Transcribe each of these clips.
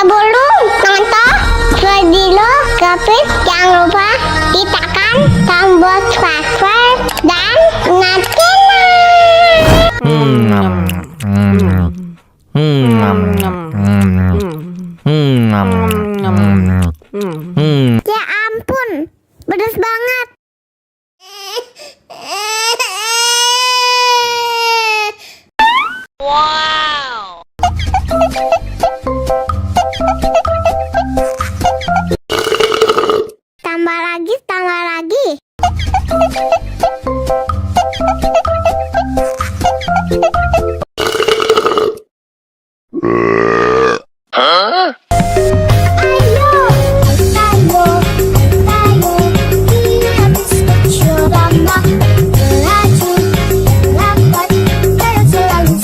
Sebelum nonton video Gapit, jangan lupa tekan tombol subscribe dan nyalakan. Ya ampun, pedas banget. Wow. Tambah lagi, tambah lagi. Hah? Ayo, kita bisa coba melaju, lambat dan selalu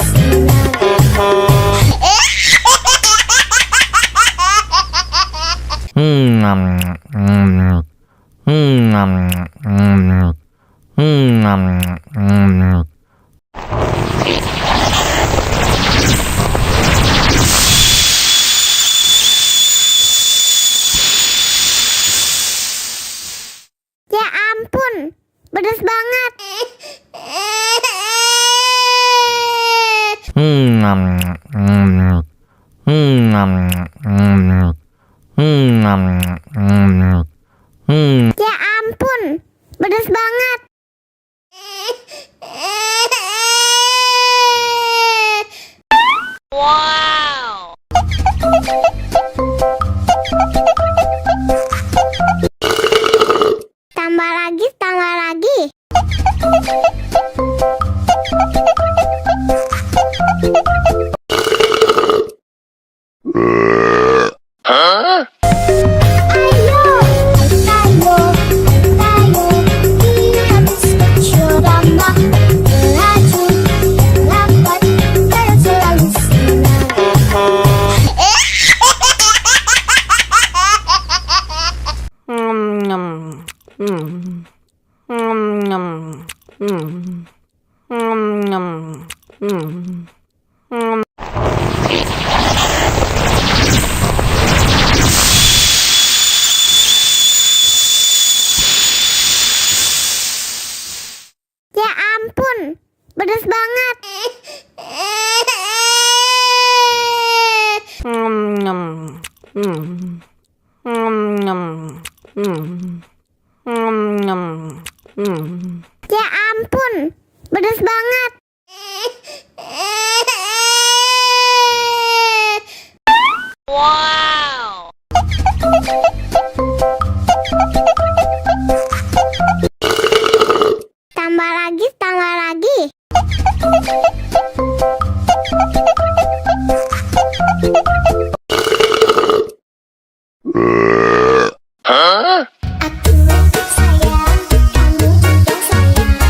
Ya ampun, pedas banget. Ya ampun, pedas banget. Wow. Tambah lagi, tambah lagi. Hah? Ayo, kita bisa coba melaju, lambat dan selalu Ya ampun, pedas banget. Ya ampun, pedas banget. Wow. Tambah lagi, tambah lagi. Hah? Aku sayang, kamu juga sayang.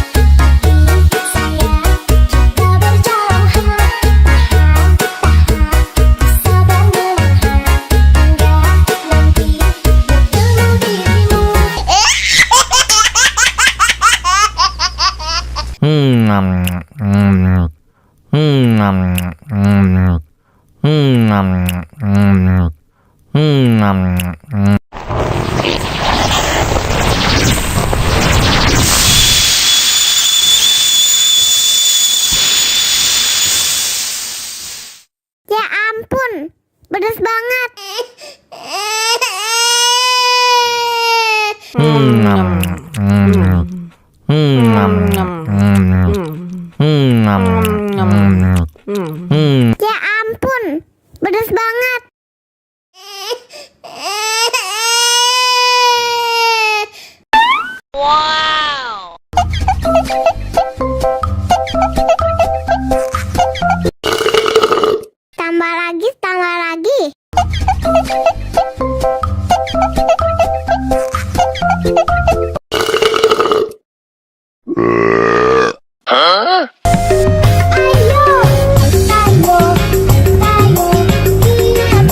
Tapi sayang, kita berjauhan. Tahan, sabar menahan. Hingga nanti bertemu dirimu. Ya ampun, pedas banget. Ya ampun, pedas banget. Wow. Tambah lagi, tambah lagi. Hah? Ayo, kita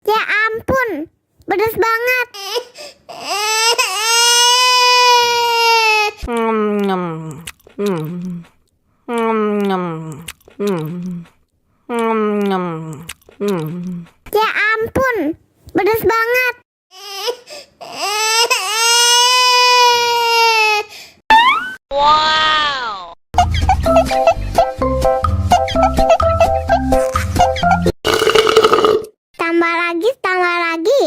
Ya ampun, pedas banget. Ya ampun, pedas banget. Wow. Tambah lagi, tambah lagi.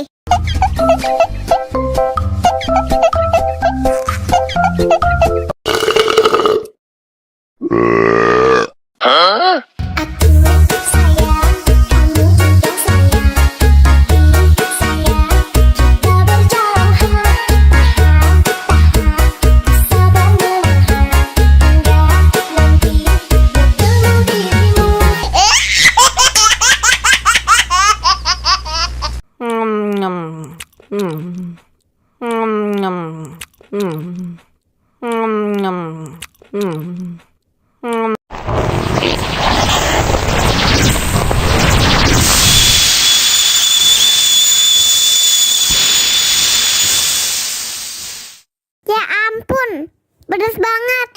Huh? Aku sayang, kamu juga sayang. Tapi sayang, kita berjauhan. Tahan, sabar menahan. Hingga nanti bertemu dirimu. Ya ampun, pedas banget.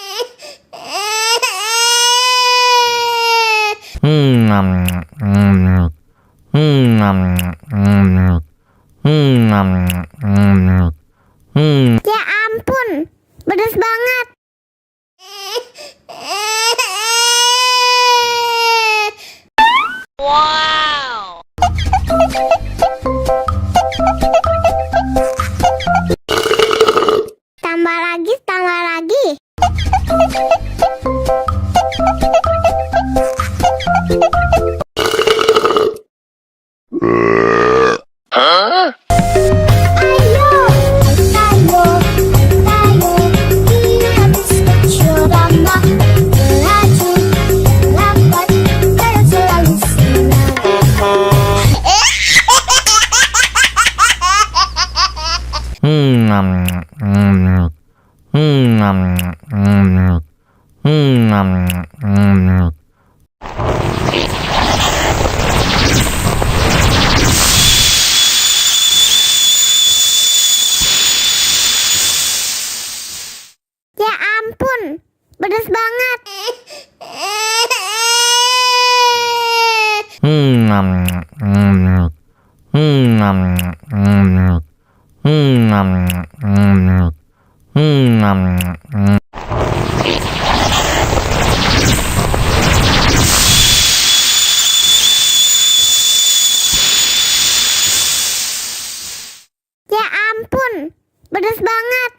Ya ampun, pedas banget. Wow. Tambah lagi, tambah lagi. Huh? Ayo, kita harus mencoba melaju, lambat, dan selalu senang. Ya ampun, pedas banget. Ya ampun, pedas banget.